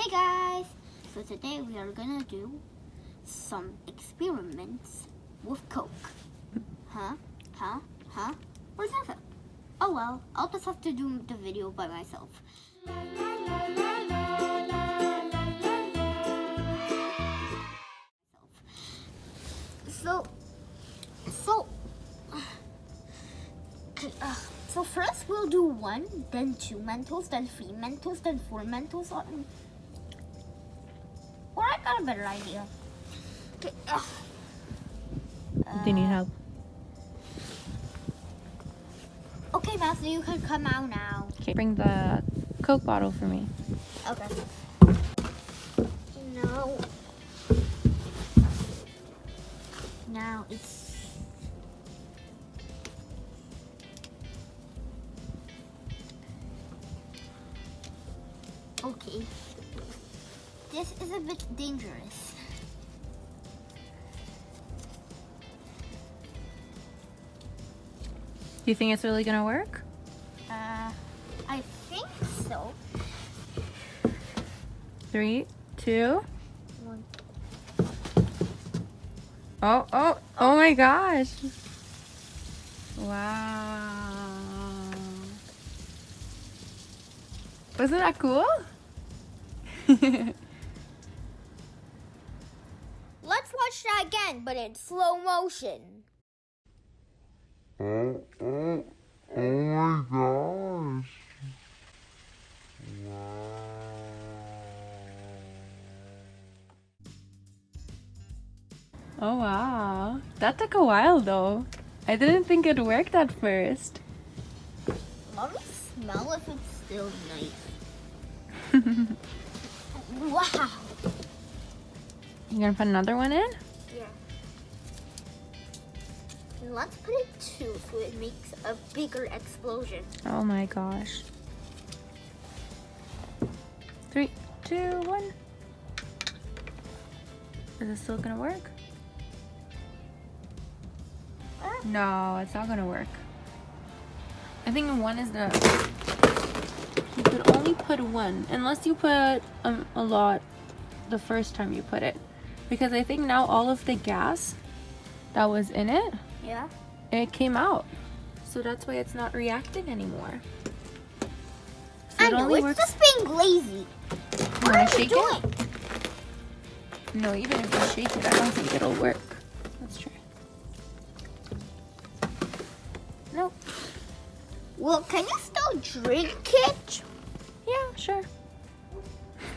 Hey guys! So today we are gonna do some experiments with Coke. Huh? Where's that? Oh well, I'll just have to do the video by myself. So first we'll do 1, then 2 mentos, then 3 mentos, then 4 mentos. Or I got a better idea. Okay. Do you need help? Okay, Master, you can come out now. Okay, bring the Coke bottle for me. Okay. Now it's... Okay. This is a bit dangerous. Do you think it's really gonna work? I think so. 3, 2. 1. Oh my gosh. Wow. Wasn't that cool? Let's watch that again, but in slow motion. Oh my gosh. Oh wow. That took a while though. I didn't think it worked at first. Let me smell if it's still nice. Wow. You gonna put another one in? Yeah. And let's put it 2 so it makes a bigger explosion. Oh my gosh. 3, 2, 1. Is it still gonna work? No, it's not gonna work. I think 1 is the... You could only put 1, unless you put a lot the first time you put it. Because I think now all of the gas that was in it, Yeah. it came out. So that's why it's not reacting anymore. So I know, it's just being lazy. What are you doing? No, even if you shake it, I don't think it'll work. Let's try. Nope. Well, can you still drink it? Yeah, sure.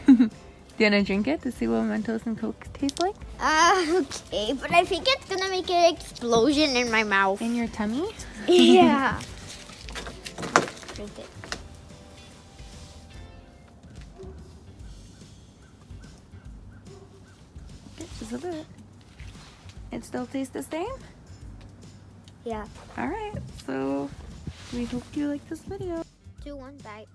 Do you wanna drink it to see what Mentos and Coke taste like? Okay, but I think it's gonna make an explosion in my mouth. In your tummy? Yeah. Drink it. Okay, just a bit. It still tastes the same? Yeah. Alright, so we hope you like this video. 2, 1, bye.